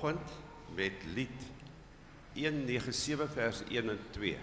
vanoggend met lied 197 vers 1 en 2.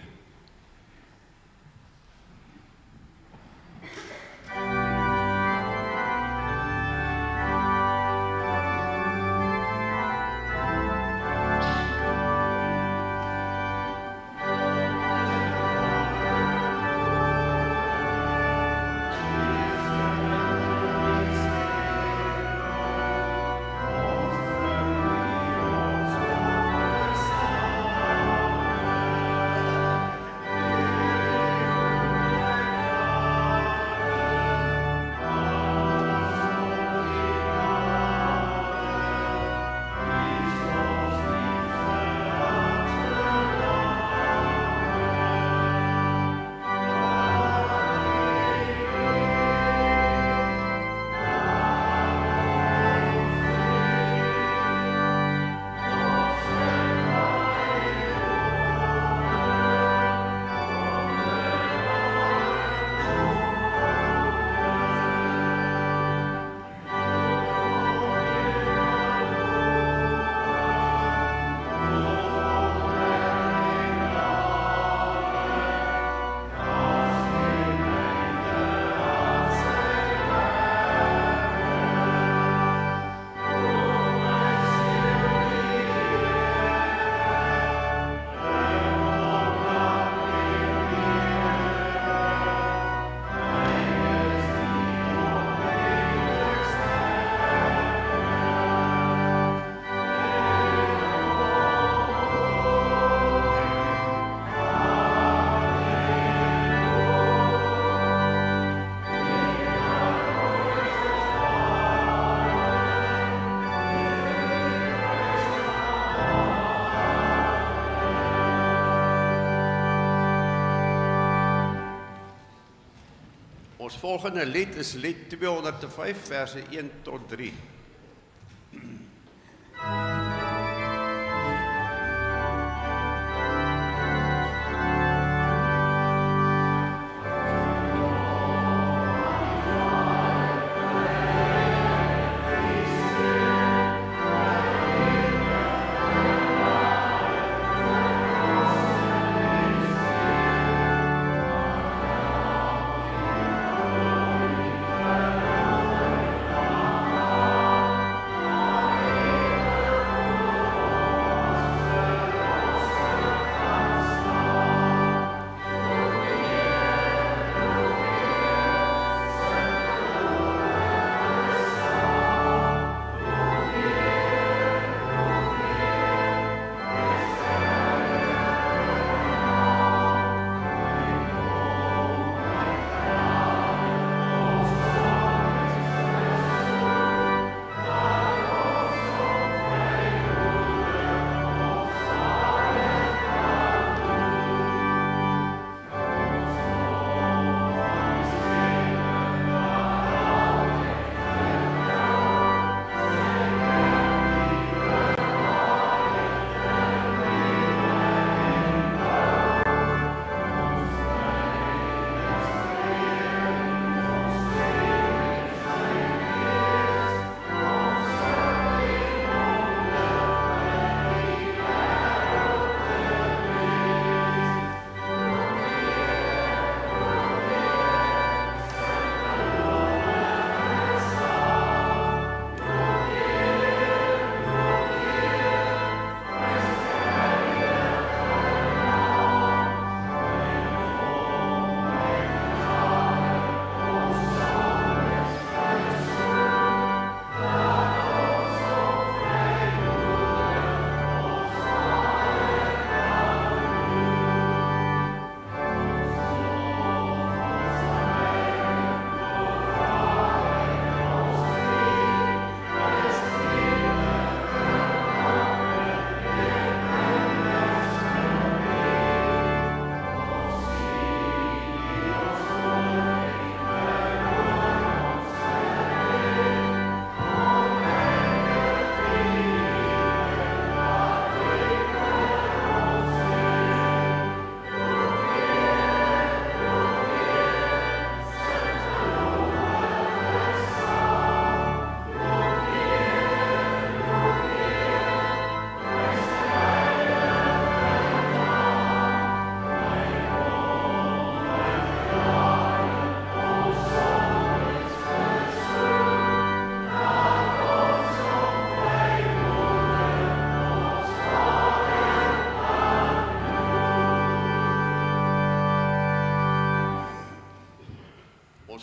Ons volgende lied is lied 205 verse 1 tot 3. Amen.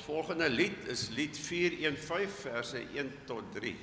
Ons volgende lied is lied 415 verse 1 tot 3.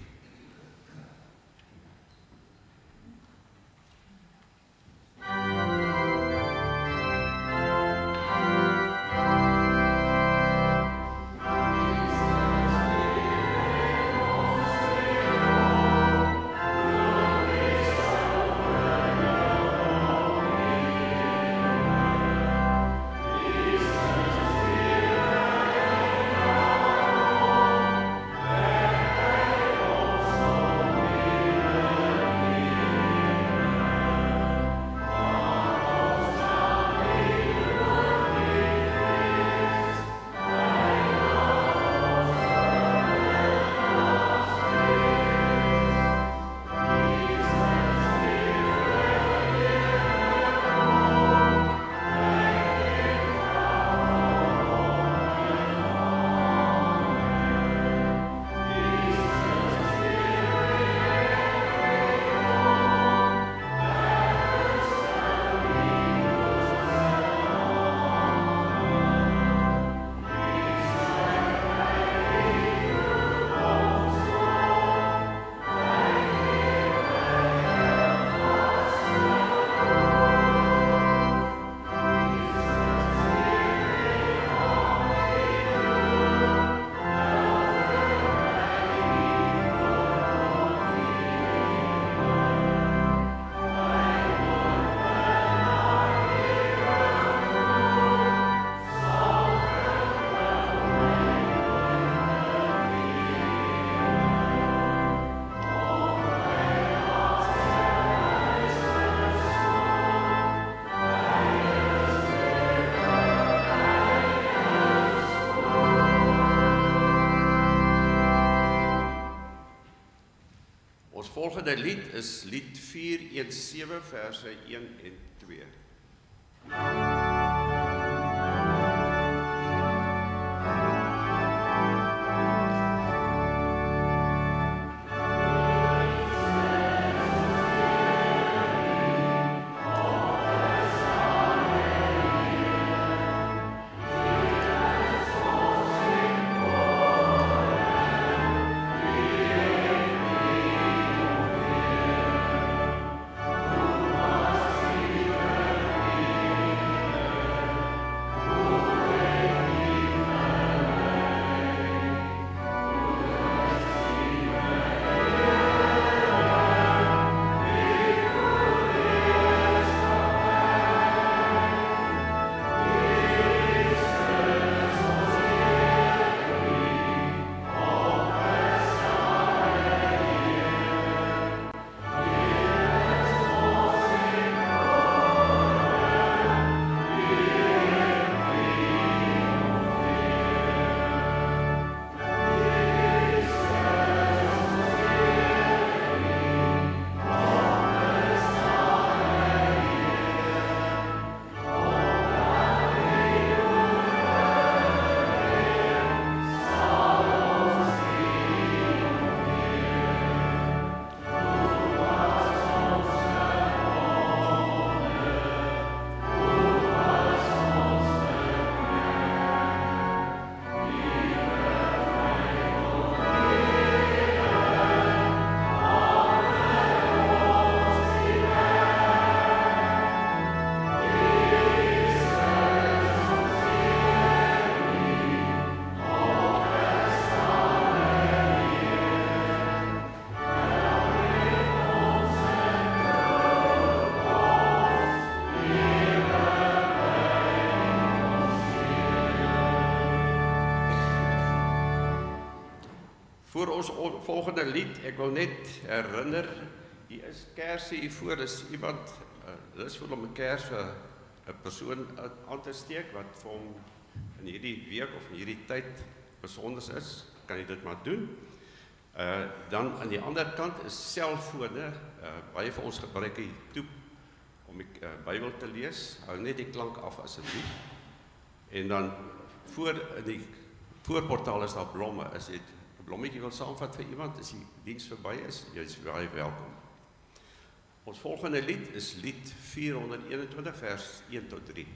Ons volgende lied is lied 417 verse 1 en 2. Voor ons volgende lied, ek wil net herinner, hier is kersie hiervoor, dis iemand, dis vir om 'n kers vir 'n persoon aan te steek, wat vir hom in hierdie week of in hierdie tyd besonders is, kan jy dit maar doen. Dan aan die ander kant is selfone, baie van ons gebruik die toep om die Bybel te lees, hou net die klank af asseblief. En dan voor in die voorportaal is daar blomme, as jy 'n blommetjie wil saamvat vir iemand, as die diens verby is, jy is baie welkom. Ons volgende lied is lied 421 vers 1 tot 3.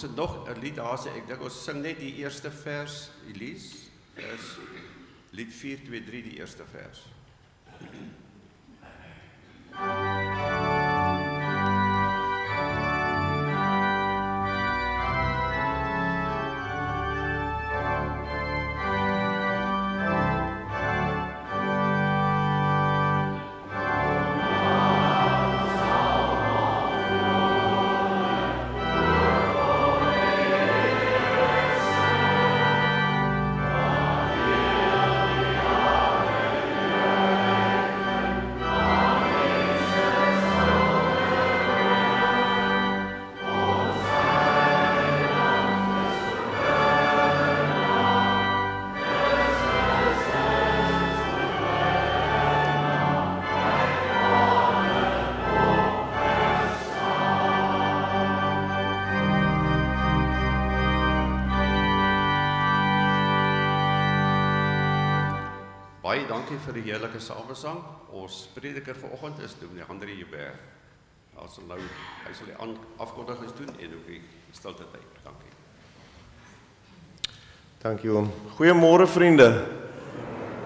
Ons het nog 'n lied daar, ek dink ons sing net die eerste vers, Elise, lied 423, die eerste vers. Baie dankie vir die heerlike samesang. Ons prediker vanoggend is Dominee Andri Joubert. Hy sal die afkondigings doen en ook die stilte tyd. Dankie. Dankie oom. Goeiemôre vriende.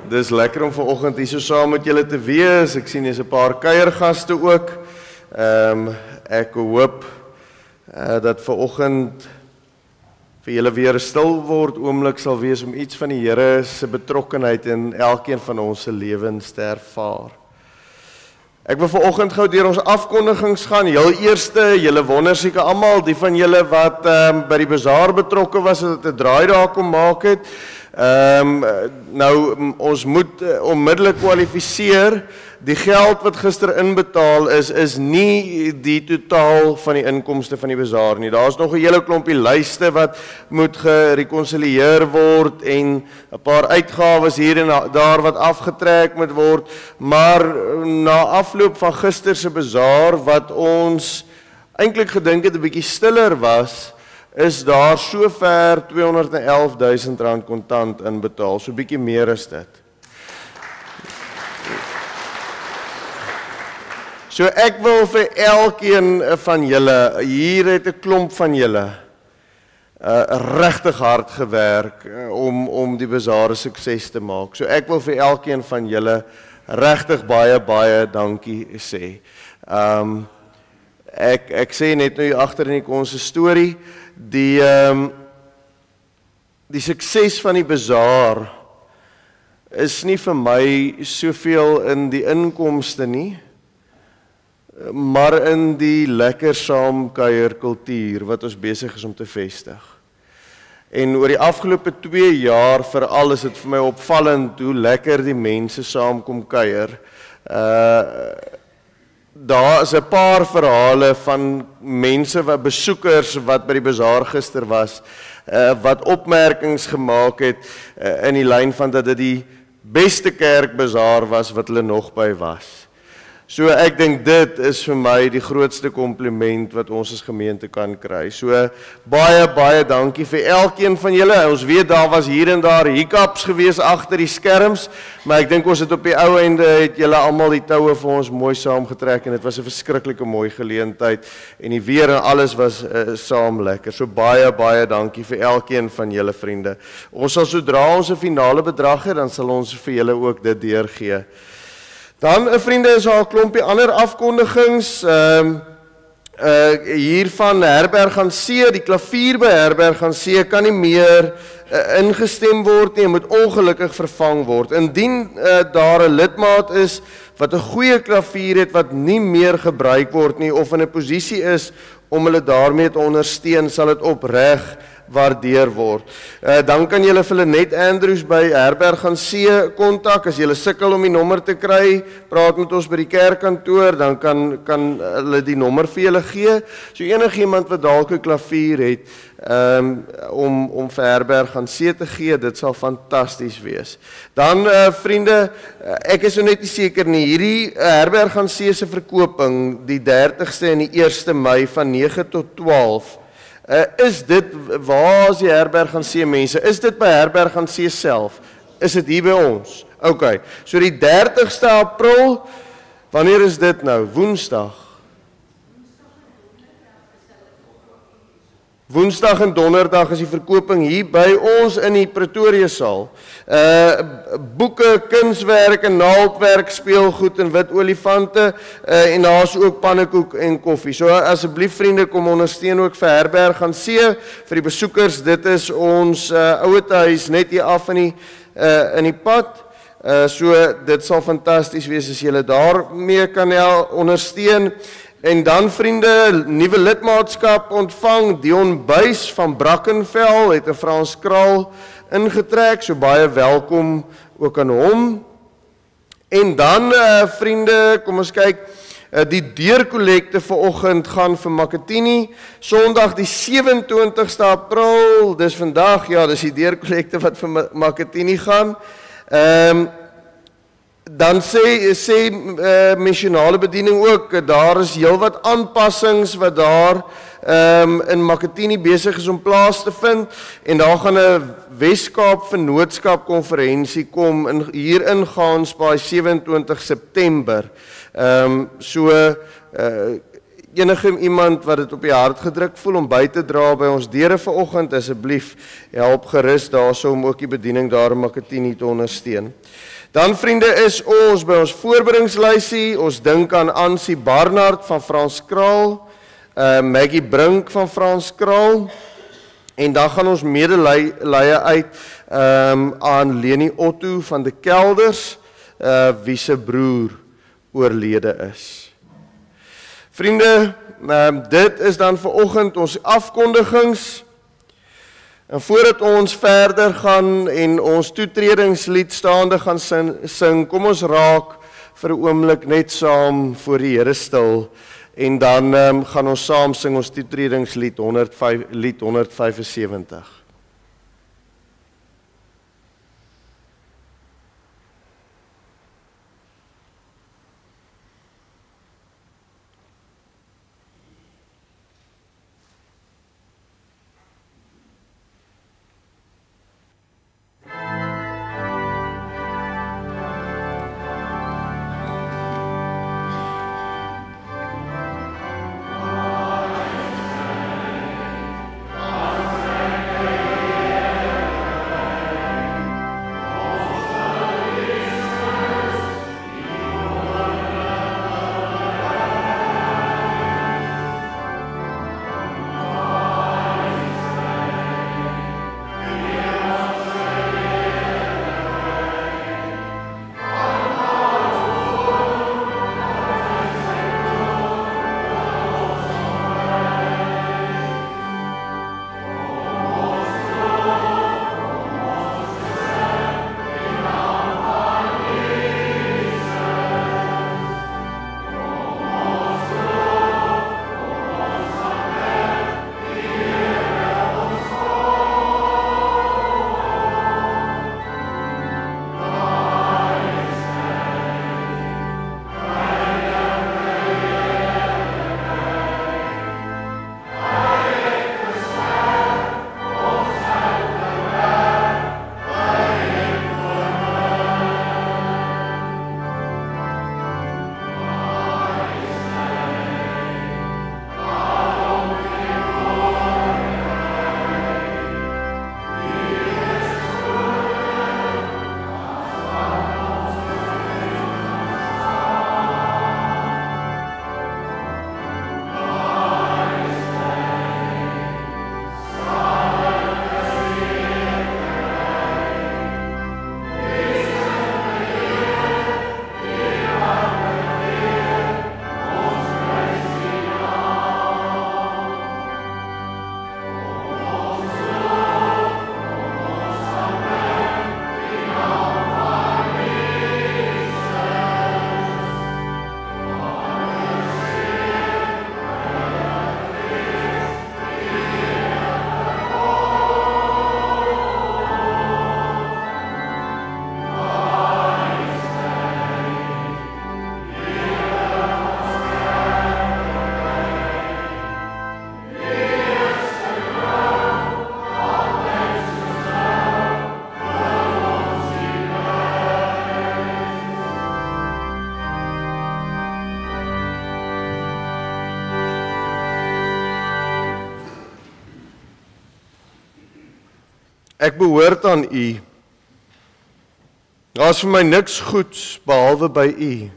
Dis lekker om vanoggend hier so saam met julle te wees. Ek sien hier's 'n paar kuiergaste ook. Ek hoop dat vanoggend vir julle weer 'n stil word oomblik sal wees om iets van die Here se betrokkenheid in elkeen van ons se lewens te ervaar. Ek wil vanoggend gou deur ons afkondigings gaan. Heel eerste, julle wonder seker almal, die van julle wat by die bazaar betrokke was, het 'n draai daar kom maak het. Nou, ons moet onmiddellik kwalifiseer. Die geld wat gister inbetaal is nie die totaal van die inkomste van die bazaar nie. Daar's nog 'n hele klompie lyste wat moet gerekonsilieer word en 'n paar uitgawes hier en daar wat afgetrek moet word. Maar na afloop van gister se bazaar wat ons eintlik gedink het 'n bietjie stiller was, is daar sover R211,000 kontant inbetaal, so bietjie meer is dit. So ek wil vir elkeen van julle, hier het 'n klomp van julle regtig hard gewerk om die bazaar 'n sukses te maak. So ek wil vir elkeen van julle regtig baie dankie sê. Ek sê net nou hier agter in die konsistorie, die sukses van die bazaar is nie vir my soveel in die inkomste nie, maar in die lekker saamkuierkultuur wat ons besig is om te vestig. En oor die afgelope 2 jaar veral is dit vir my opvallend hoe lekker die mense saam kom kuier. Daar is 'n paar verhale van mense besoekers wat by die bazaar gister was, wat opmerkings gemaak het in die lyn van dat dit die beste kerkbazaar was wat hulle nog by was. So ek dink dit is vir my die grootste kompliment wat ons as gemeente kan kry. So baie dankie vir elkeen van julle. Ons weet daar was hier en daar hiccups gewees agter die skerms, maar ek dink ons het op die ou einde het julle almal die toue vir ons mooi saamgetrek en dit was 'n verskriklike mooi geleentheid en die weer en alles was saam lekker. So baie dankie vir elkeen van julle vriende. Ons sal sodra ons 'n finale bedrag het, dan sal ons vir julle ook dit deurgee. Dan, vriende, is daar 'n klompie ander afkondigings. Hier van Herberg aan See, die klavier by Herberg aan See kan nie meer ingestem word nie, moet ongelukkig vervang word. Indien daar 'n lidmaat is wat 'n goeie klavier het wat nie meer gebruik word nie of in 'n posisie is om hulle daarmee te ondersteun, sal dit opreg waardeer word. Dan kan julle vir Lenet Andrews by Herberg aan See kontak. As julle sukkel om die nommer te kry, praat met ons by die kerkkantoor, dan kan hulle die nommer vir julle gee. So enigiemand wat dalk 'n klavier het, om vir Herberg aan See te gee, dit sal fantasties wees. Dan, vriende, ek is net nie seker nie, hierdie Herberg aan See se verkoping, die 30ste en die 1ste Mei van 9 tot 12, is dit, waar is die Herberg aan See mense? Is dit by Herberg aan See self? Is dit hier by ons? Ok, so die 30ste April, wanneer is dit nou? Woensdag? Woensdag en donderdag is die verkoping hier by ons in die Pretoria saal. Boeke, kunswerke, naaldwerk, speelgoed en wit olifante en daar's ook pannekoek en koffie. So asseblief vriende, kom ondersteun ook vir Herberg gaan see vir die besoekers. Dit is ons ouete huis net hier af in die pad. So dit sal fantasties wees as julle daarmee kan ondersteun. En dan vriende, nuwe lidmaatskap ontvang. Dion Buys van Brackenfell het 'n Frans kraal ingetrek, so baie welkom ook aan hom. En dan vriende, kom ons kyk, die deurkollekte vanoggend gaan vir Makatini, Sondag die 27ste April, dis vandag, ja, dis die deurkollekte wat vir Makatini gaan. Dan sê missionale bediening ook, daar is heelwat aanpassings wat daar in Makatini besig is om plaas te vind, en daar gaan 'n Weskaap Vennootskap konferensie kom hier in Gansbaai 27 September. Enige iemand wat dit op die hart gedruk voel om by te dra by ons deure vanoggend, asseblief help gerus daarso om ook die bediening daar in Makatini te ondersteun. Dan vriende is ons by ons voorbereidingslysie, ons dink aan Ansie Barnard van Frans Kraal, Maggie Brink van Frans Kraal, en dan gaan ons medelee uit aan Leni Otto van de Kelders, wie se broer oorlede is. Vriende, dit is dan vanoggend ons afkondigings. En voordat ons verder gaan en ons toetredingslied staande gaan sing, kom ons raak vir 'n oomblik net saam voor die Here stil, en dan gaan ons saam sing ons toetredingslied 175. Ek behoort aan U. Daar is vir my niks goeds behalwe by U.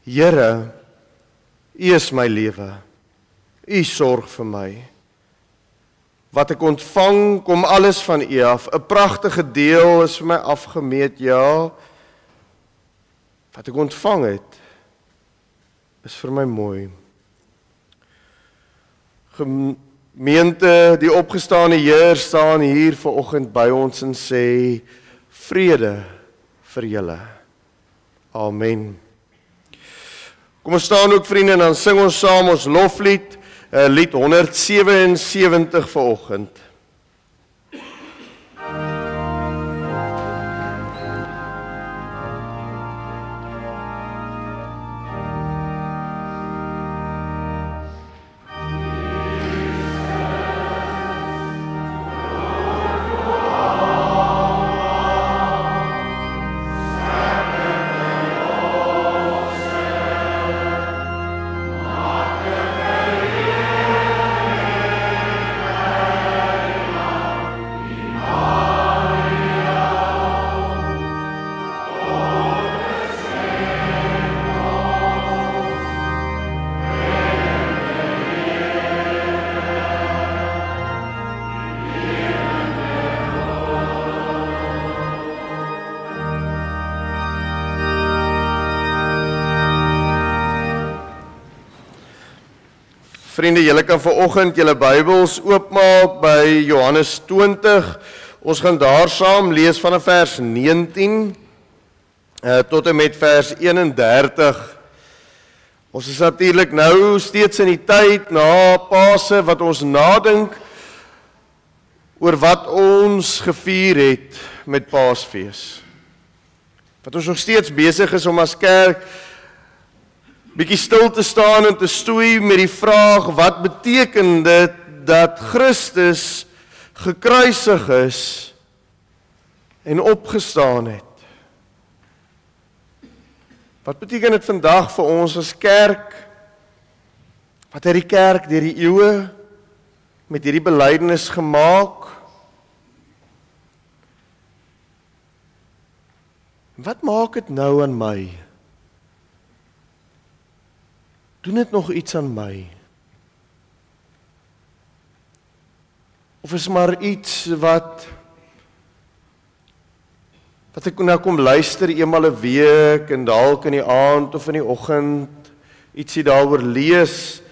Here, U is my lewe. U sorg vir my. Wat ek ontvang, kom alles van U af. 'n Pragtige deel is vir my afgemeet, ja. Wat ek ontvang het, is vir my mooi. Gemeente, die opgestane Heer staan hier vanoggend by ons en sê, vrede vir julle. Amen. Kom ons staan ook vriende en dan sing ons saam ons loflied, lied 177 vanoggend. Vriende, julle kan vanoggend julle Bybels oopmaak by Johannes 20. Ons gaan daar saam lees vanaf vers 19 tot en met vers 31. Ons is natuurlik nou steeds in die tyd na Paase wat ons nadink oor wat ons gevier het met Paasfees. Wat ons nog steeds besig is om as kerk bietjie stil te staan en te stoei met die vraag, wat beteken dit dat Christus gekruisig is en opgestaan het? Wat beteken dit vandag vir ons as kerk? Wat het die kerk deur die eeue met hierdie belydenis gemaak? Wat maak dit nou aan my? Doen dit nog iets aan my? Of is maar iets wat ek nou kom luister eenmal 'n week en dalk in die aand of in die oggend ietsie daaroor lees?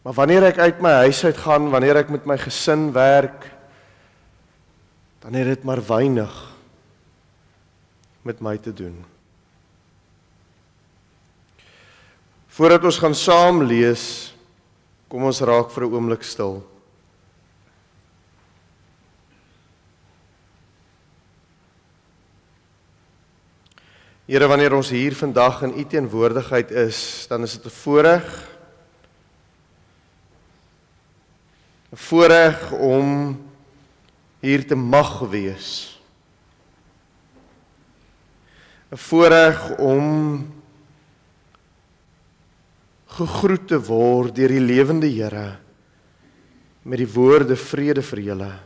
Maar wanneer ek uit my huis uit gaan, wanneer ek met my gesin werk, dan het dit maar weinig met my te doen. Voordat ons gaan saam lees, kom ons raak vir 'n oomblik stil. Here, wanneer ons hier vandag in U teenwoordigheid is, dan is dit 'n voorreg om hier te mag wees. 'n Voorreg om gegroet te word deur die lewende Here met die woorde vrede vir julle.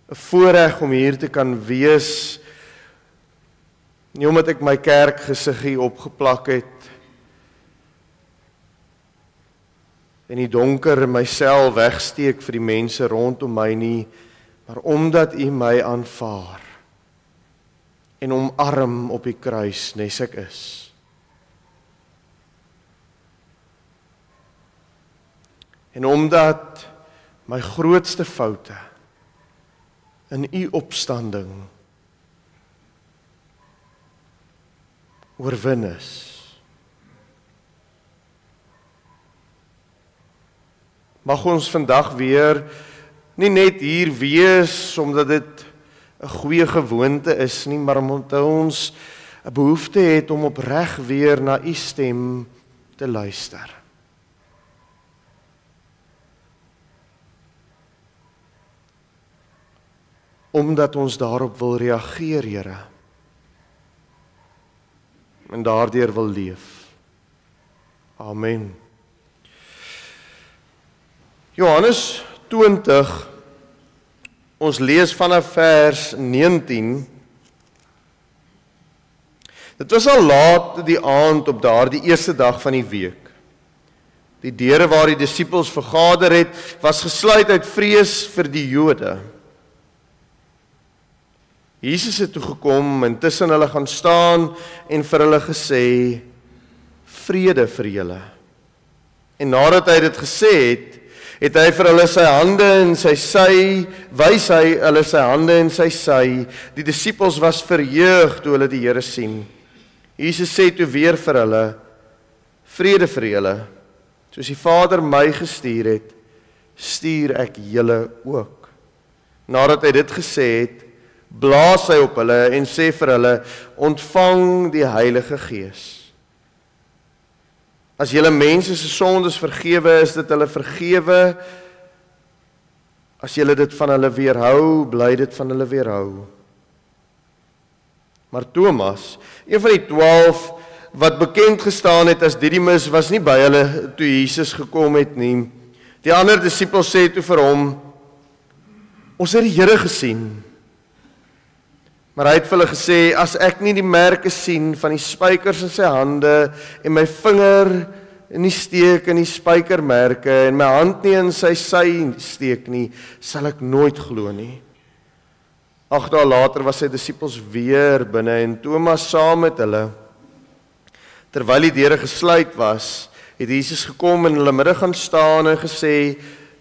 'n Voorreg om hier te kan wees, nie omdat ek my kerkgesiggie opgeplak het en die donker in myself wegsteek vir die mense rondom my nie, maar omdat U my aanvaar en omarm op die kruis nes ek is. En omdat my grootste foute in U opstanding oorwin is. Mag ons vandag weer nie net hier wees omdat dit 'n goeie gewoonte is nie, maar omdat ons 'n behoefte het om opreg weer na U stem te luister. Omdat ons daarop wil reageer, Here, en daardeur wil leef. Amen. Johannes 20, ons lees vanaf vers 19. Dit was al laat die aand op daardie eerste dag van die week. Die deure waar die disippels vergader het, was gesluit uit vrees vir die Jode. Jesus het toe gekom en tussen hulle gaan staan en vir hulle gesê, vrede vir julle. En nadat hy dit gesê het hy vir hulle sy hande en sy sy, wys hy hulle sy hande en sy sy. Die disippels was verheug toe hulle die Here sien. Jesus sê toe weer vir hulle, vrede vir julle. Soos die Vader my gestuur het, stuur ek julle ook. Nadat hy dit gesê het, blaas hy op hulle en sê vir hulle, ontvang die Heilige Gees. As julle mense se sondes vergewe, is dit hulle vergewe. As julle dit van hulle weerhou, bly dit van hulle weerhou. Maar Thomas, een van die 12 wat bekend gestaan het as Didymus, was nie by hulle toe Jesus gekom het nie. Die ander disippels sê toe vir hom, ons het die Here gesien. Maar hy het vir hulle gesê, as ek nie die merke sien van die spykers in sy hande en my vinger nie steek in die spykermerke en my hand nie in sy sy steek nie, sal ek nooit glo nie. 8 dae later was sy disippels weer binne en Thomas saam met hulle. Terwyl die deure gesluit was, het Jesus gekom in hulle midde gaan staan en gesê,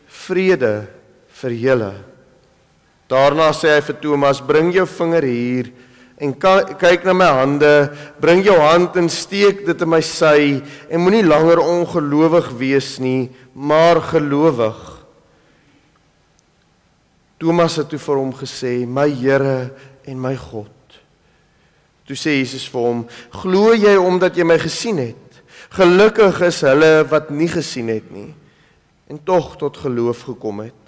vrede vir julle. Daarna sê hy vir Thomas, bring jou vinger hier en kyk na my hande, bring jou hand en steek dit in my sy en moenie langer ongelowig wees nie, maar gelowig. Thomas het toe vir hom gesê, my Here en my God. Toe sê Jesus vir hom, glo jy omdat jy my gesien het? Gelukkig is hulle wat nie gesien het nie en tog tot geloof gekom het.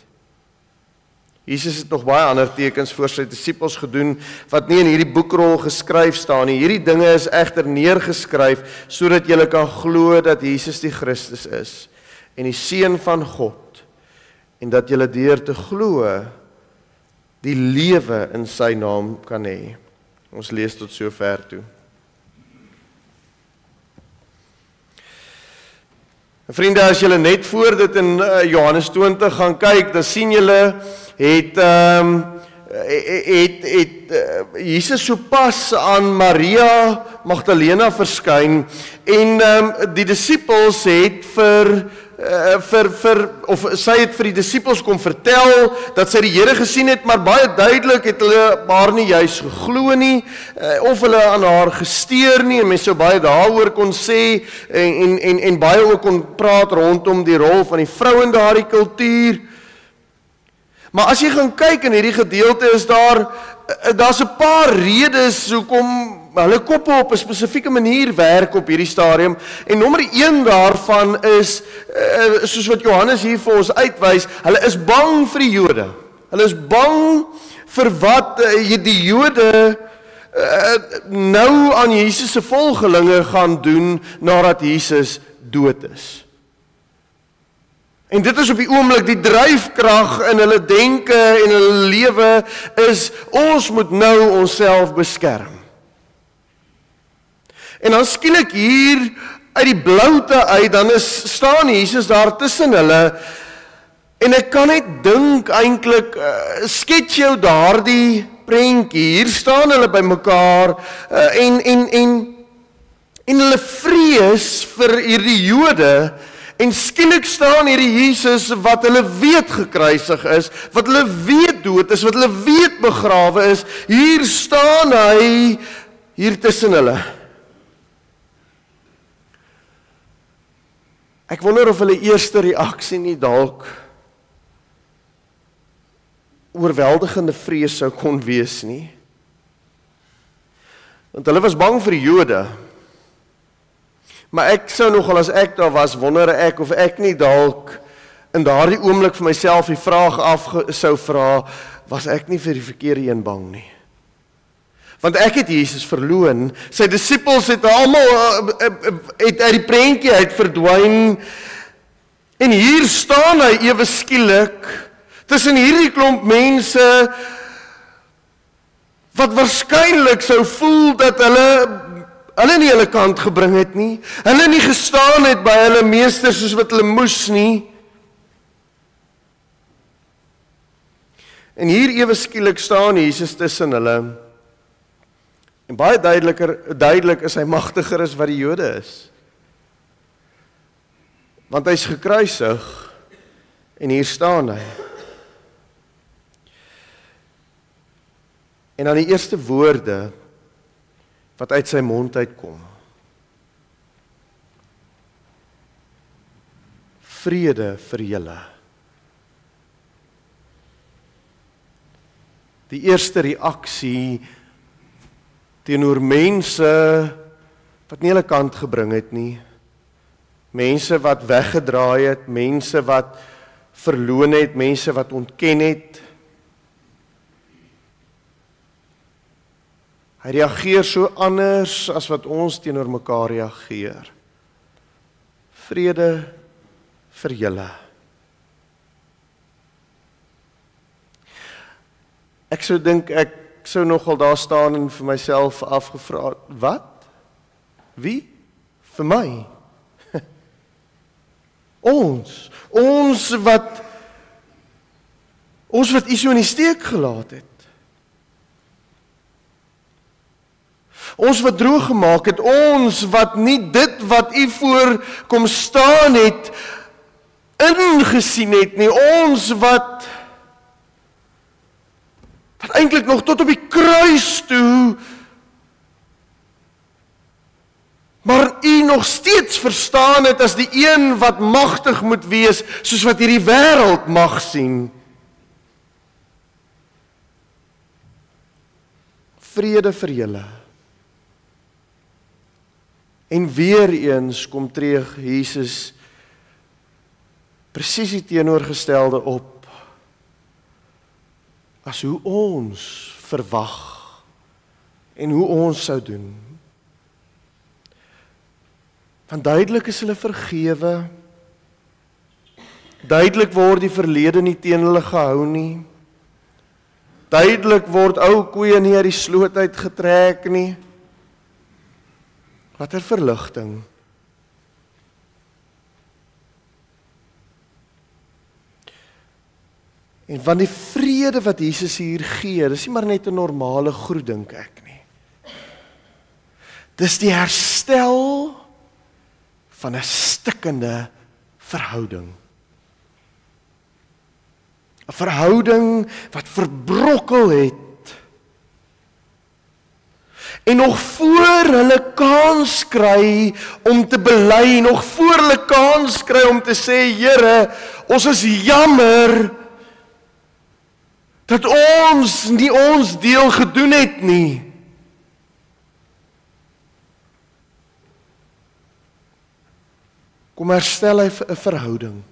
Jesus het nog baie ander tekens voor sy disippels gedoen wat nie in hierdie boekrol geskryf staan nie. Hierdie dinge is egter neergeskryf sodat julle kan glo dat Jesus die Christus is en die Seun van God en dat julle deur te glo die lewe in sy naam kan hê. Ons lees tot sover toe. Vriende, as julle net voor dit in Johannes 20 gaan kyk, dan sien julle het Jesus sopas aan Maria Magdalena verskyn en die disippels het sy het vir die disippels kom vertel dat sy die Here gesien het, maar baie duidelik het hulle haar nie juis geglo nie of hulle aan haar gesteer nie, en mense sou baie daaroor kon sê en baie ook kon praat rondom die rol van die vrou in daardie kultuur. Maar as jy gaan kyk in hierdie gedeelte is daar's 'n paar redes hoekom hulle koppe op 'n spesifieke manier werk op hierdie stadium. En nommer 1 daarvan is soos wat Johannes hier vir ons uitwys, hulle is bang vir die Jode. Hulle is bang vir wat die Jode nou aan Jesus se volgelinge gaan doen nadat Jesus dood is. En dit is op die oomblik die dryfkrag in hulle denke en hulle lewe is, ons moet nou onsself beskerm. En dan skielik hier uit die bloute uit, dan staan Jesus daar tussen hulle, en ek kan net dink eintlik, skets jou daardie prentjie, hier staan hulle by mekaar, en hulle vrees vir hierdie Jode, en skielik staan hierdie Jesus wat hulle weet gekruisig is, wat hulle weet dood is, wat hulle weet begrawe is, hier staan hy, hier tussen hulle. Ek wonder of hulle eerste reaksie nie dalk oorweldigende vrees sou kon wees nie. Want hulle was bang vir die Jode. Maar ek sou nogal as ek daar was, wonder ek of ek nie dalk in daardie oomblik vir myself die vraag sou vra, was ek nie vir die verkeerde een bang nie? Want ek het Jesus verloon. Sy disippels het almal uit die prentjie uit verdwyn. En hier staan hy ewe skielik tussen hierdie klomp mense wat waarskynlik sou voel dat hulle nie hulle kant gebring het nie. Hulle nie gestaan het by hulle meester soos wat hulle moes nie. En hier ewe skielik staan Jesus tussen hulle. En baie duidelik is hy magtiger as wat die Jode is. Want hy's gekruisig en hier staan hy. En dan die eerste woorde wat uit sy mond uitkom. Vrede vir julle. Die eerste reaksie teenoor mense wat nie hulle kant gebring het nie. Mense wat weggedraai het, mense wat verloon het, mense wat ontken het. Hy reageer so anders as wat ons teenoor mekaar reageer. Vrede vir julle. Ek sou dink, ek sou nogal daar staan en vir myself afgevra, wat? Wie? Vir my? Ons wat u so in die steek gelaat het. Ons wat droog gemaak het, ons wat nie dit wat u voor kom staan het, ingesien het nie, ons wat eintlik nog tot op die kruis toe, maar u nog steeds verstaan het as die een wat magtig moet wees, soos wat hierdie wêreld mag sien. Vrede vir julle. En weer eens kom tree Jesus presies die teenoorgestelde op as hoe ons verwag en hoe ons sou doen. Want duidelik is hulle vergewe, duidelik word die verlede nie teen hulle gehou nie, duidelik word ou koeie nie uit die sloot uitgetrek nie. Wat 'n verligting. En van die vrede wat Jesus hier gee, dis nie maar net 'n normale groet, dink ek nie. Dis die herstel van 'n stikkende verhouding. 'n Verhouding wat verbrokkel het. En nog voor hulle kans kry om te bely, nog voor hulle kans kry om te sê, Here, ons is jammer dat ons nie ons deel gedoen het nie. Kom herstel hy 'n verhouding.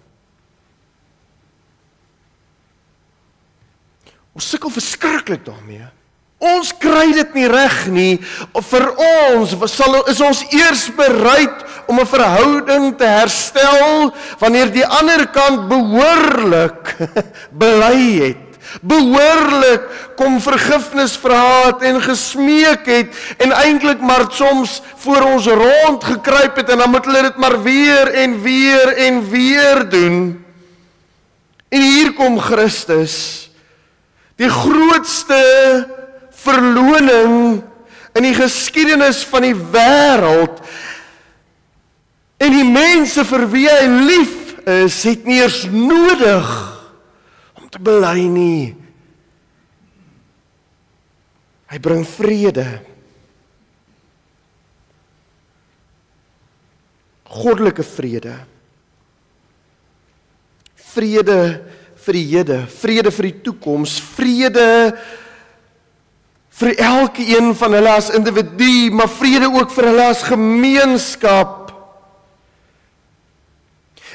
Ons sukkel verskriklik daarmee. Ons kry dit nie reg nie. Vir ons is ons eers bereid om 'n verhouding te herstel wanneer die ander kant behoorlik bely het. Behoorlik kom vergifnis vra het en gesmeek het en eintlik maar soms voor ons rond gekruip het en dan moet hulle dit maar weer en weer en weer doen. En hier kom Christus, die grootste verloning in die geskiedenis van die wêreld. En die mense vir wie hy lief is, het nie eers nodig te bely nie. Hy bring vrede. Goddelike vrede. Vrede vir die hede, vrede vir die toekoms, vrede vir elkeen van hulle as individu, maar vrede ook vir hulle as gemeenskap.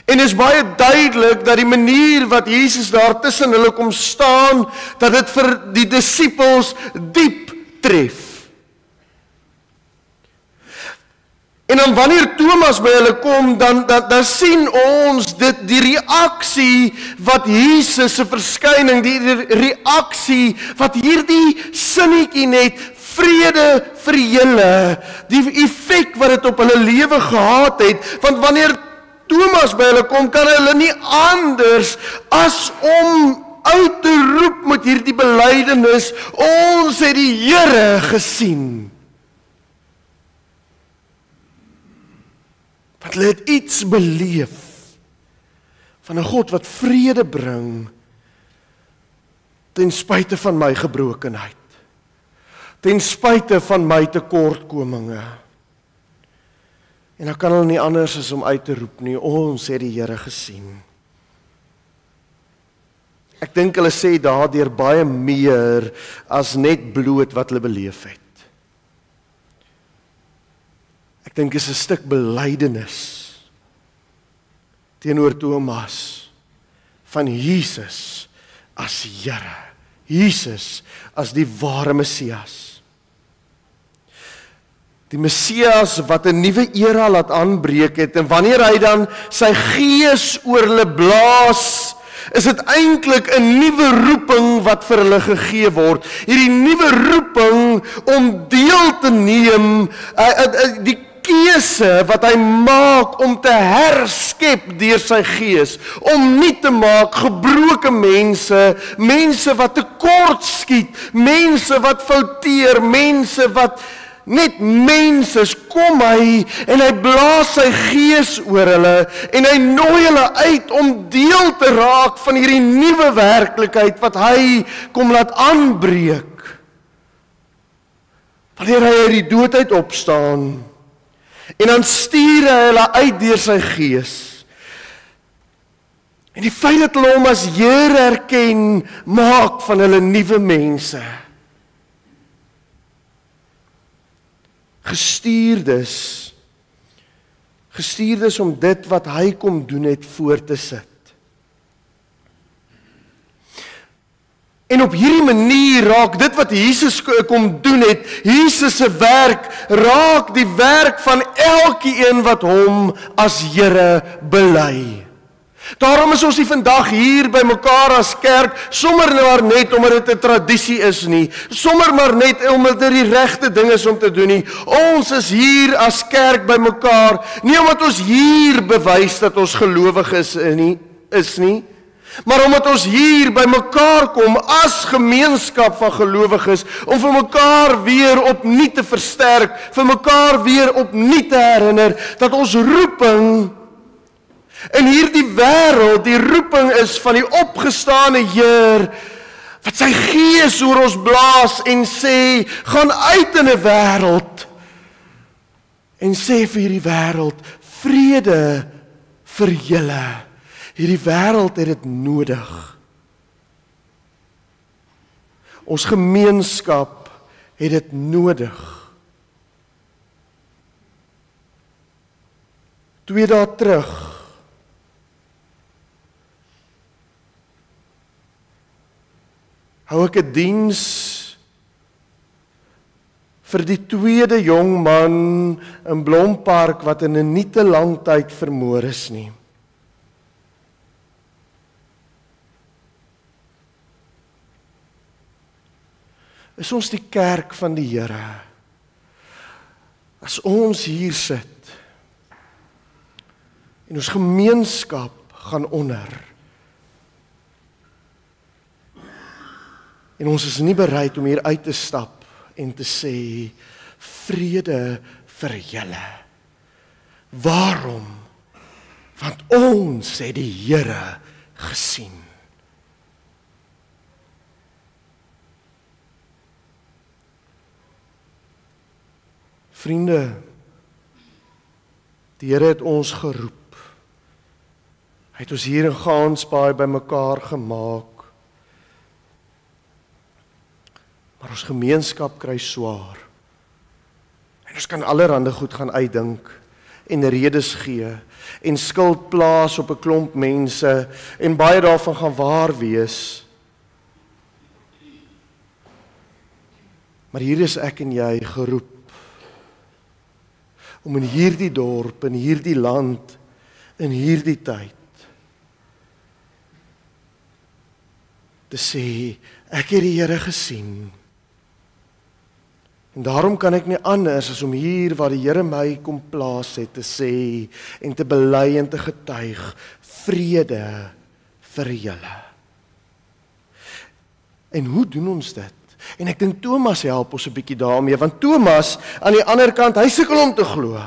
En is baie duidelik dat die manier wat Jesus daar tussen hulle kom staan, dat dit vir die disippels diep tref. En dan wanneer Thomas by hulle kom, dan sien ons dit, die reaksie wat Jesus se verskyning, die reaksie wat hierdie sinnetjie net, vrede vir julle, die effek wat dit op hulle lewe gehad het, want wanneer Thomas by hulle kom, kan hulle nie anders as om uit te roep met hierdie belydenis, ons het die Here gesien. Want hulle het iets beleef van 'n God wat vrede bring ten spyte van my gebrokenheid, ten spyte van my tekortkominge. En dan kan hulle nie anders as om uit te roep nie, ons het die Here gesien. Ek dink hulle sê daardeur baie meer as net bloot wat hulle beleef het. Ek dink is 'n stuk belydenis teenoor Thomas van Jesus as Here, Jesus as die ware Messias. Die Messias wat 'n nuwe era laat aanbreek het, en wanneer hy dan sy gees oor hulle blaas, is dit eintlik 'n nuwe roeping wat vir hulle gegee word. Hierdie nuwe roeping om deel te neem, die keuse wat hy maak om te herskep deur sy gees, om nie te maak gebroke mense, mense wat tekort skiet, mense wat fouteer, mense wat net mense, kom hy en hy blaas sy gees oor hulle en hy nooi hulle uit om deel te raak van hierdie nuwe werklikheid wat hy kom laat aanbreek. Wanneer hy uit die dood uit opstaan, en dan stuur hy hulle uit deur sy gees. En die feit dat hulle hom as Here erken, maak van hulle nuwe mense. Gestuurdes om dit wat hy kom doen het voor te sit. En op hierdie manier raak dit wat Jesus kom doen het, Jesus se werk, raak die werk van elkeen wat hom as Here bely. Daarom is ons nie vandag hier by mekaar as kerk, sommer maar net omdat dit 'n tradisie is nie, sommer maar net omdat dit die regte ding is om te doen nie. Ons is hier as kerk by mekaar, nie omdat ons hier bewys dat ons gelowig is nie, maar omdat ons hier by mekaar kom as gemeenskap van gelowiges, om vir mekaar weer opnuut te versterk, vir mekaar weer opnuut te herinner, dat ons roeping in hierdie wêreld, die roeping is van die opgestane Heer, wat sy gees oor ons blaas en sê, gaan uit in 'n wêreld, en sê vir hierdie wêreld, vrede vir julle. Hierdie wêreld het dit nodig. Ons gemeenskap het dit nodig. 2 dae terug hou ek 'n diens vir die tweede jong man in Blompark wat in 'n nie te lang tyd vermoor is nie. Is ons die kerk van die Here? As ons hier sit en ons gemeenskap gaan onder, en ons is nie bereid om hier uit te stap en te sê, vrede vir julle. Waarom? Want ons het die Here gesien. Vriende, die Here het ons geroep. Hy het ons hier in Gansbaai bymekaar gemaak. Maar ons gemeenskap kry swaar. En ons kan allerhande goed gaan uitdink en redes gee en skuld plaas op 'n klomp mense en baie daarvan gaan waar wees. Maar hier is ek en jy geroep om in hierdie dorp, in hierdie land, in hierdie tyd te sê, ek het die Here gesien. En daarom kan ek nie anders as om hier waar die Here my kom plaas het te sê en te bely en te getuig, vrede vir julle. En hoe doen ons dit? En ek dink Thomas help ons 'n bietjie daarmee, want Thomas aan die ander kant, hy sukkel om te glo.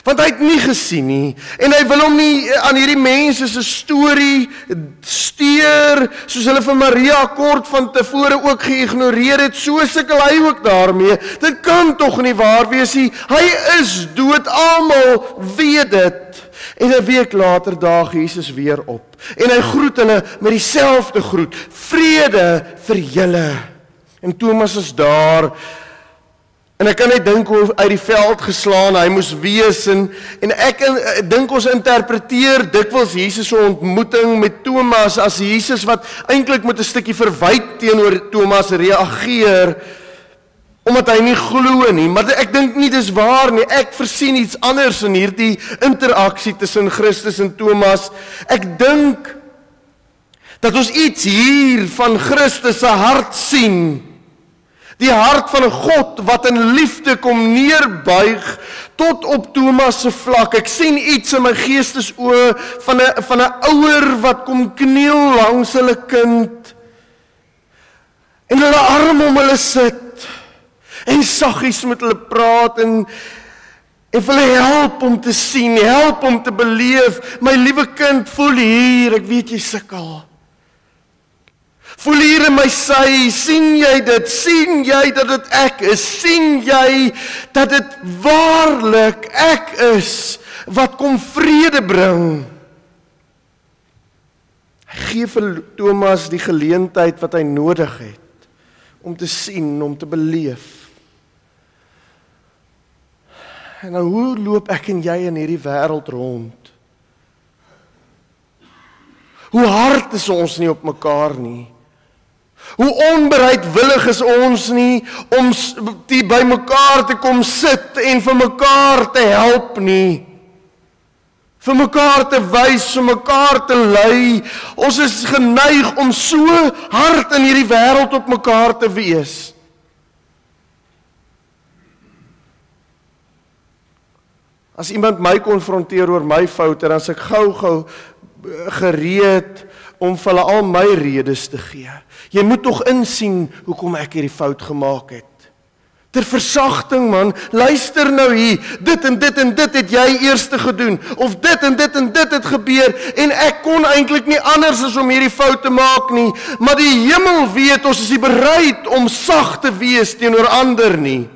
Want hy het nie gesien nie, en hy wil hom nie aan hierdie mense se storie steur, soos hulle vir Maria kort van tevore ook geïgnoreer het, so sukkel hy ook daarmee. Dit kan tog nie waar wees nie, hy is dood, almal weet dit. En 'n week later daag Jesus weer op, en hy groet hulle met dieselfde groet, vrede vir julle. En Thomas is daar, en ek kan net dink hoe uit die veld geslaan hy moes wees, en ek dink ons interpreteer dikwels Jesus se ontmoeting met Thomas as Jesus wat eintlik met 'n stukkie verwyte teenoor Thomas reageer, omdat hy nie glo nie, maar ek dink nie dis waar nie, ek versien iets anders in hierdie interaksie tussen Christus en Thomas. Ek dink dat ons iets hier van Christus se hart sien, die hart van 'n God wat in liefde kom neerbuig tot op Thomas se vlak. Ek sien iets in my geestesoë van 'n ouer wat kom kniel langs hulle kind en hulle arm om hulle sit en saggies met hulle praat en vir hulle help om te sien, help om te beleef. My liewe kind, voel hier, ek weet jy sukkel. Voel hier in my sy, sien jy dit? Sien jy dat dit ek is? Sien jy dat dit waarlik ek is wat kom vrede bring? Hy gee vir Thomas die geleentheid wat hy nodig het om te sien, om te beleef. En nou, hoe loop ek en jy in hierdie wêreld rond? Hoe hard is ons nie op mekaar nie? Hoe onbereidwillig is ons nie om die by mekaar te kom sit en vir mekaar te help nie. Vir mekaar te wys, vir mekaar te lei. Ons is geneig om so hard in hierdie wêreld op mekaar te wees. As iemand my konfronteer oor my foute, dan is ek gou gereed om vir hulle al my redes te gee. Jy moet tog insien hoekom ek hierdie fout gemaak het. Ter versagting man, luister nou hier, dit en dit en dit het jy eerste gedoen, of dit en dit en dit het gebeur, en ek kon eintlik nie anders as om hierdie fout te maak nie, maar die hemel weet, ons is nie bereid om sag te wees teenoor ander nie.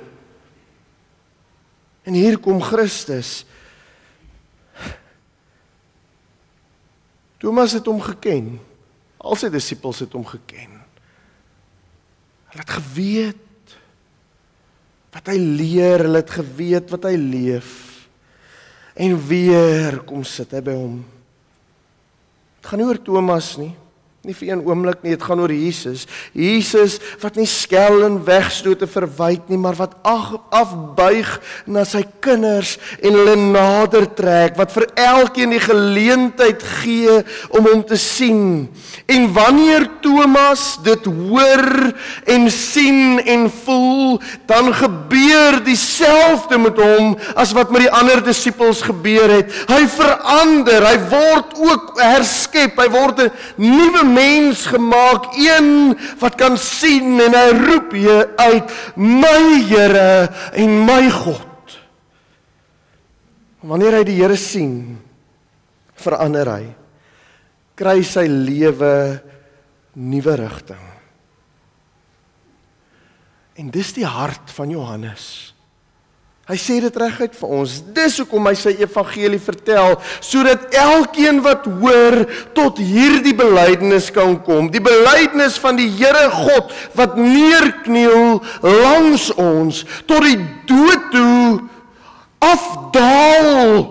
En hier kom Christus. Thomas het hom geken. Al sy disippels het hom geken. Hulle het geweet wat hy leer, hulle het geweet wat hy leef. En weer kom sit hy by hom. Het gaan nie oor Thomas nie. Nie vir een oomblik nie, dit gaan oor Jesus. Jesus wat nie skel en wegstoot te verwyd nie, maar wat afbuig na sy kinders en hulle nader trek, wat vir elkeen die geleentheid gee om hom te sien. En wanneer Thomas dit hoor en sien en voel, dan gebeur dieselfde met hom as wat met die ander disippels gebeur het. Hy verander, hy word ook herskep, hy word 'n nuwe mens gemaak, een wat kan sien, en hy roep hier uit, my Here en my God. Wanneer hy die Here sien, verander hy, kry sy lewe nuwe rigting. En dis die hart van Johannes. Hy sê dit reguit vir ons, dis hoekom hy sy evangelie vertel, sodat elkeen wat hoor tot hierdie belydenis kan kom, die belydenis van die Here God, wat neerkniel langs ons, tot die dood toe afdaal,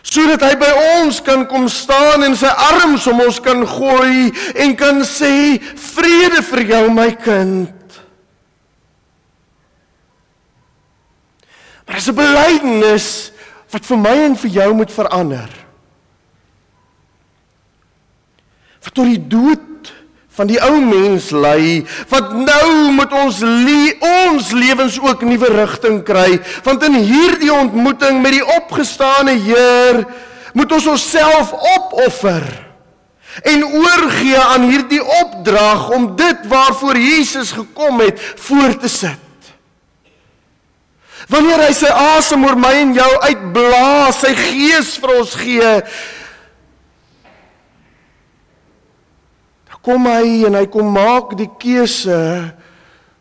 sodat hy by ons kan kom staan en sy arms om ons kan gooi, en kan sê, vrede vir jou my kind. Maar dis 'n belydenis wat vir my en vir jou moet verander. Wat tot die dood van die ou mens lei, wat nou moet ons lewens ook nuwe rigting kry, want in hierdie ontmoeting met die opgestane Heer, moet ons onsself opoffer, en oorgee aan hierdie opdrag, om dit waarvoor Jesus gekom het, voor te sit. Wanneer hy sy asem oor my en jou uitblaas, sy gees vir ons gee, kom hy en hy kom maak die keuse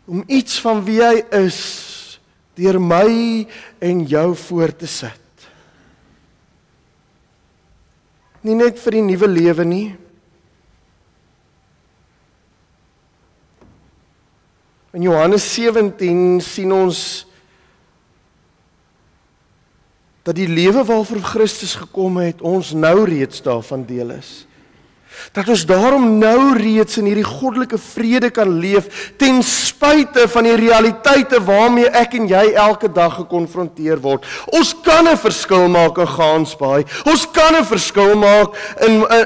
om iets van wie hy is deur my en jou voor te sit. Nie net vir die nuwe lewe nie. In Johannes 17 sien ons dat die lewe waarvoor Christus gekom het, ons nou reeds daarvan deel is. Dat ons daarom nou reeds in hierdie goddelike vrede kan leef, ten spyte van die realiteite waarmee ek en jy elke dag gekonfronteer word. Ons kan 'n verskil maak in Gansbaai, ons kan 'n verskil maak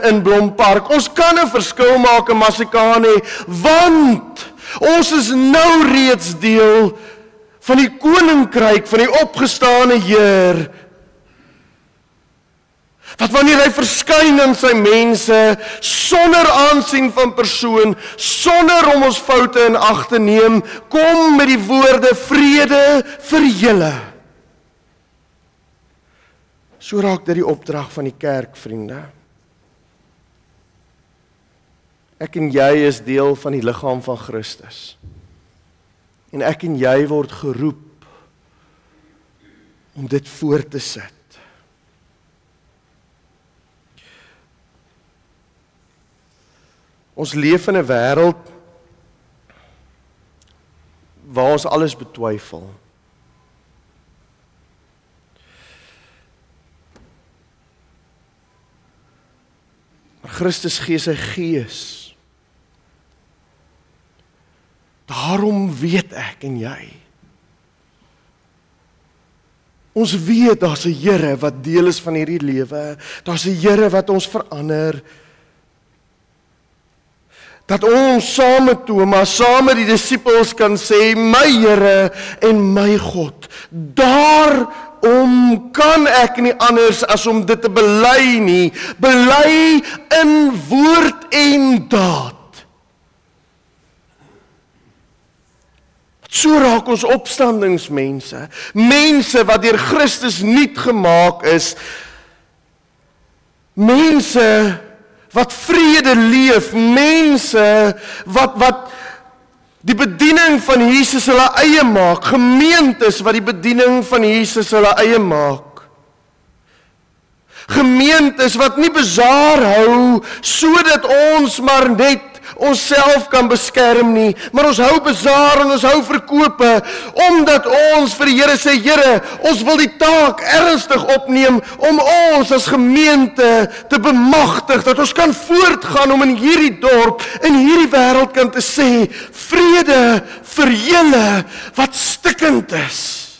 in Blompark, ons kan 'n verskil maak in Masekane, want ons is nou reeds deel van die koninkryk van die opgestane Heer, wat wanneer hy verskyn in sy mense, sonder aansien van persoon, sonder om ons foute in ag te neem, kom met die woorde, vrede vir julle. So raak dit die opdrag van die kerk, vriende. Ek en jy is deel van die liggaam van Christus. En ek en jy word geroep om dit voor te sit. Ons leef in 'n wêreld waar ons alles betwyfel. Maar Christus gee sy gees. Daarom weet ek en jy. Ons weet daar's 'n Here wat deel is van hierdie lewe. Daar's 'n Here wat ons verander. Dat ons saam met Thomas, saam met die disippels kan sê, my Here en my God. Daarom kan ek nie anders as om dit te bely nie. Bely in woord en daad. So raak ons opstandingsmense, mense wat deur Christus nuut gemaak is, mense wat vrede leef, mense wat die bediening van Jesus hulle eie maak, gemeentes wat die bediening van Jesus hulle eie maak. Gemeentes wat nie bazaar hou, sodat ons maar net onsself kan beskerm nie, maar ons hou bazaar en ons hou verkope, omdat ons vir die Here sê, Here, ons wil die taak ernstig opneem, om ons as gemeente te bemagtig, dat ons kan voortgaan om in hierdie dorp, in hierdie wêreld kan te sê, vrede vir julle wat stikkend is.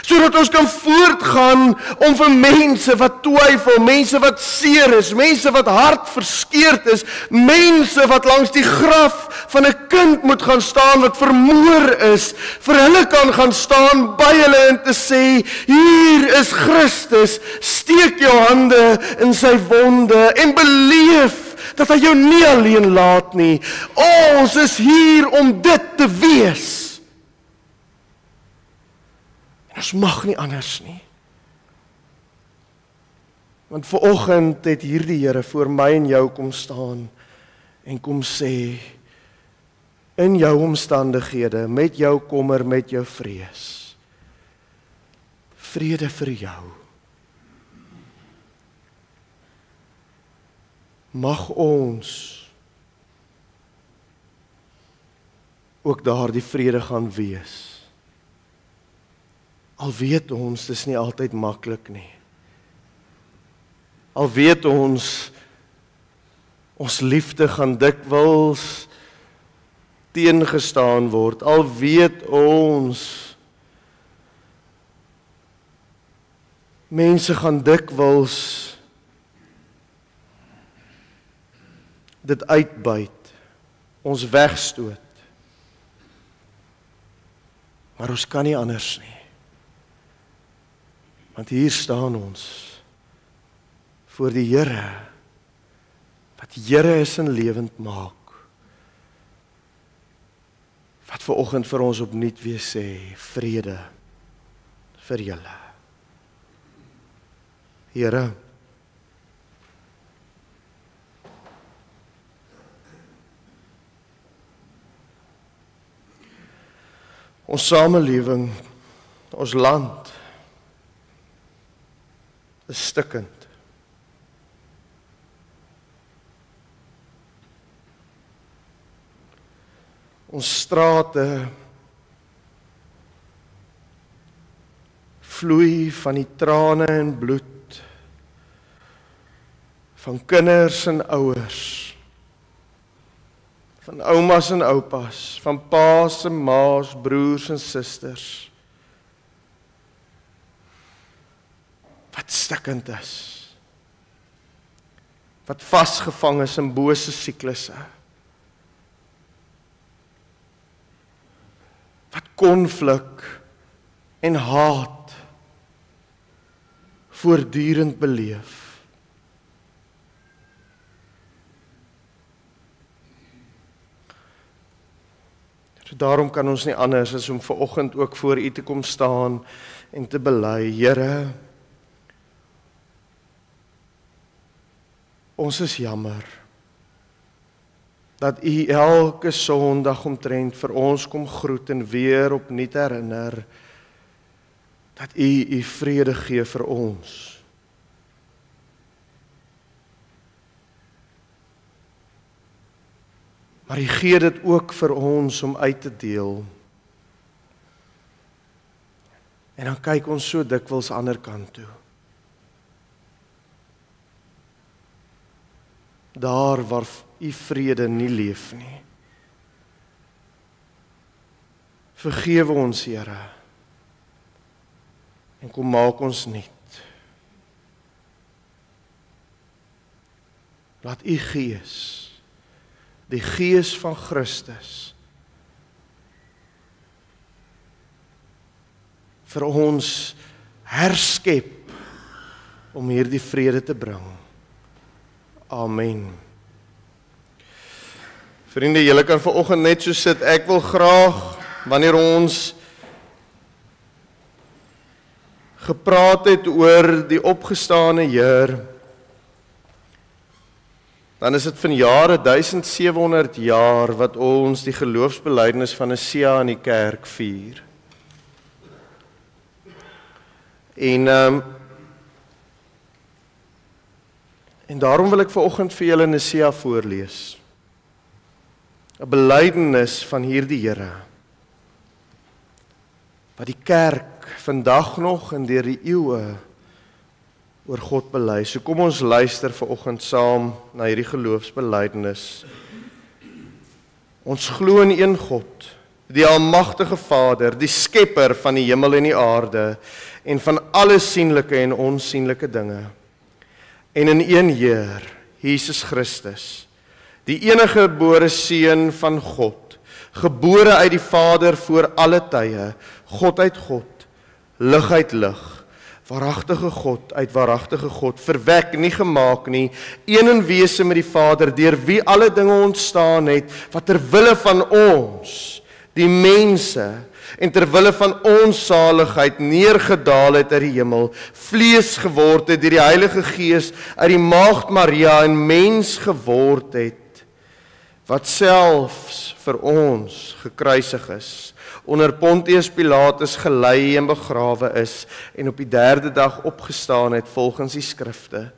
Sodat ons kan voortgaan om vir mense wat twyfel, mense wat seer is, mense wat hart verskeurd is, mense wat langs die graf van 'n kind moet gaan staan wat vermoor is, vir hulle kan gaan staan by hulle en te sê, hier is Christus, steek jou hande in sy wonde en beleef dat hy jou nie alleen laat nie. Ons is hier om dit te wees. Ons mag nie anders nie. Want vanoggend het hierdie Here voor my en jou kom staan en kom sê, in jou omstandighede, met jou kommer, met jou vrees, vrede vir jou. Mag ons ook daardie vrede gaan wees. Al weet ons, dis nie altyd maklik nie. Al weet ons liefde gaan dikwels teengestaan word. Al weet ons, mense gaan dikwels dit uitbuit, ons wegstoot. Maar ons kan nie anders nie. Want hier staan ons voor die Here, wat Here is en lewend maak. Wat vanoggend vir ons opnuut weer sê, vrede vir julle. Here, ons samelewing, ons land is stikkend. Ons strate vloei van die trane en bloed van kinders en ouers, van oumas en oupas, van paas en maas, broers en susters, wat stikkend is, wat vasgevang is in bose siklusse, wat konflik en haat voortdurend beleef. So daarom kan ons nie anders as om vanoggend ook voor U te kom staan en te bely, Here, ons is jammer dat U elke Sondag omtrent vir ons kom groet en weer opnuut herinner dat U vrede gee vir ons. Maar U gee dit ook vir ons om uit te deel. En dan kyk ons so dikwels ander kant toe. Daar waar U vrede nie leef nie. Vergewe ons, Here. En kom maak ons nuut. Laat U Gees, die Gees van Christus, vir ons herskep om hierdie vrede te bring. Amen. Vriende, julle kan vanoggend net so sit. Ek wil graag, wanneer ons gepraat het oor die opgestane Heer, dan is dit van jare 1700 jaar wat ons die geloofsbelijdenis van Nicea in die kerk vier. En daarom wil ek vanoggend vir julle Nicea voorlees. 'n Belydenis van hierdie Here, wat die kerk vandag nog en deur die eeue oor God bely. So kom ons luister vanoggend saam na hierdie geloofsbelydenis. Ons glo in een God, die almagtige Vader, die skepper van die hemel en die aarde en van alle sienlike en onsienlike dinge. En in een Heer, Jesus Christus, die enige gebore Seun van God, gebore uit die Vader voor alle tye, God uit God, lig uit lig, waaragtige God uit waaragtige God, verwek, nie gemaak nie, een in wese met die Vader, deur wie alle dinge ontstaan het, wat ter wille van ons, die mense, en ter wille van ons saligheid neergedaal het uit die hemel, vlees geword het deur die Heilige Gees uit die maagd Maria en mens geword het, wat selfs vir ons gekruisig is, onder Pontius Pilatus gelei en begrawe is, en op die 3de dag opgestaan het volgens die skrifte,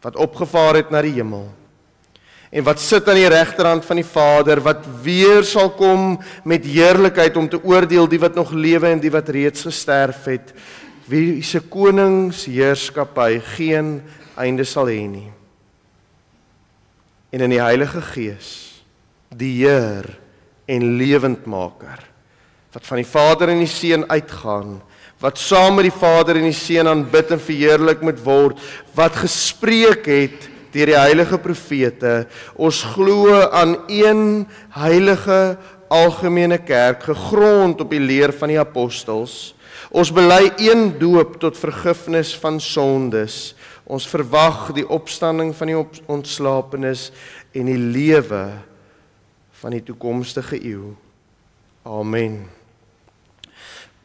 wat opgevaar het na die hemel, en wat sit aan die regterhand van die Vader, wat weer sal kom met heerlikheid om te oordeel die wat nog lewe en die wat reeds gesterf het, wie se koningsheerskappy geen einde sal hê nie. En in die Heilige Gees, die Heer en lewendmaker, wat van die Vader en die Seun uitgaan, wat saam met die Vader en die Seun aanbid en verheerlik moet word, wat gespreek het deur die heilige profete. Ons glo aan een heilige algemene kerk, gegrond op die leer van die apostels. Ons bely een doop tot vergifnis van sondes. Ons verwag die opstanding van die ontslapenis en die lewe van die toekomstige eeu. Amen.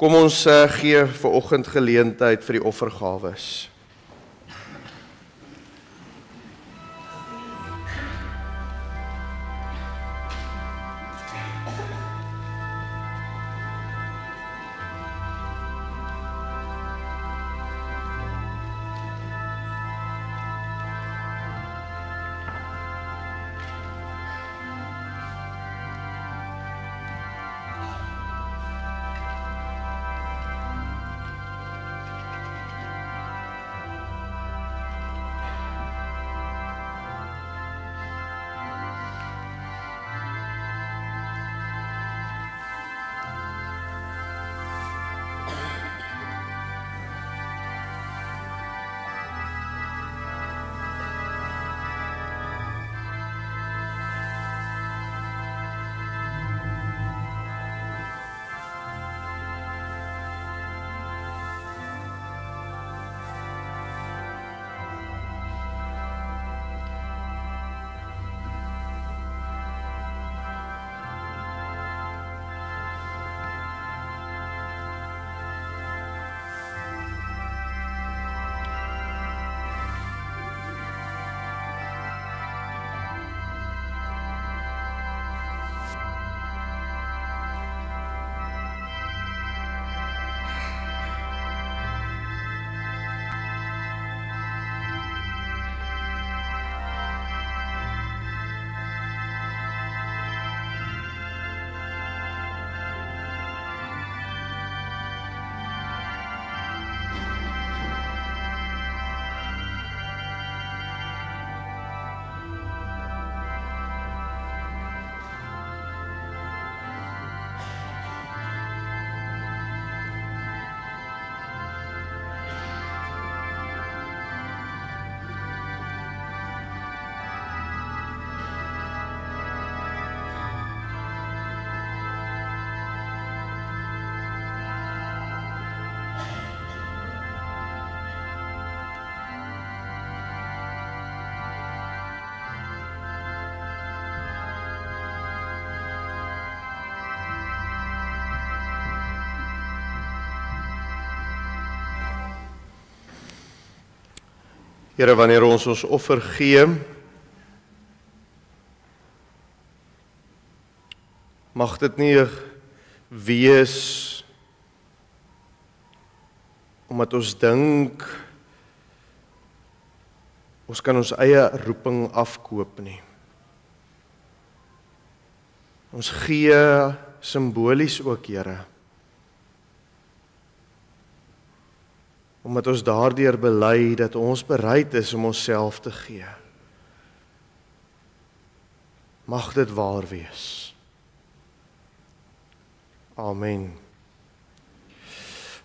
Kom ons gee vanoggend geleentheid vir die offergawes. Here, wanneer ons offer gee, mag dit nie wees omdat ons dink ons kan ons eie roeping afkoop nie. Ons gee simbolies ook, Here, omdat ons daardeur bely dat ons bereid is om onsself te gee. Mag dit waar wees. Amen.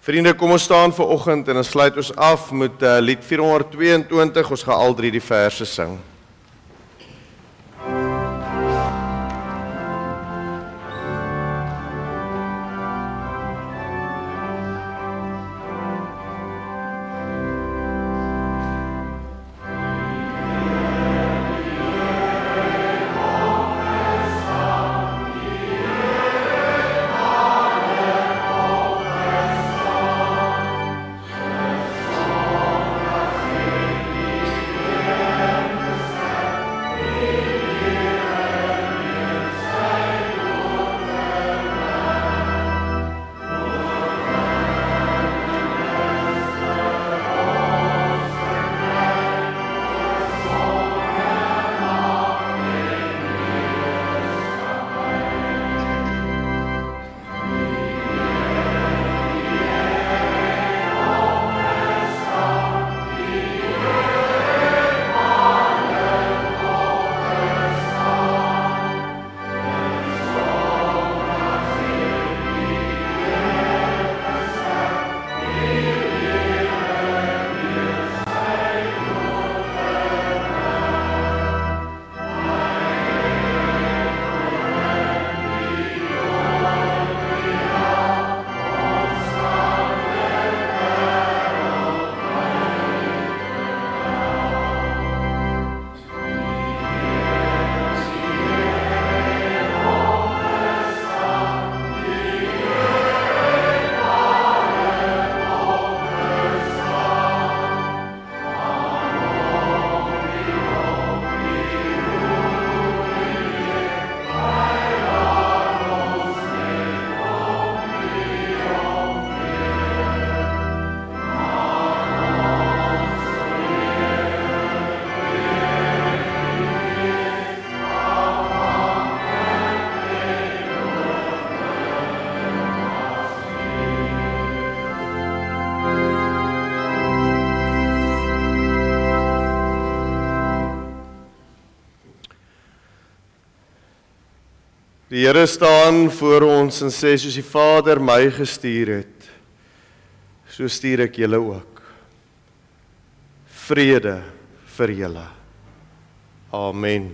Vriende, kom ons staan vanoggend en ons sluit ons af met lied 422. Ons gaan al 3 die verse sing. Die Here staan voor ons en sê, soos die Vader my gestuur het, so stuur ek julle ook. Vrede vir julle. Amen.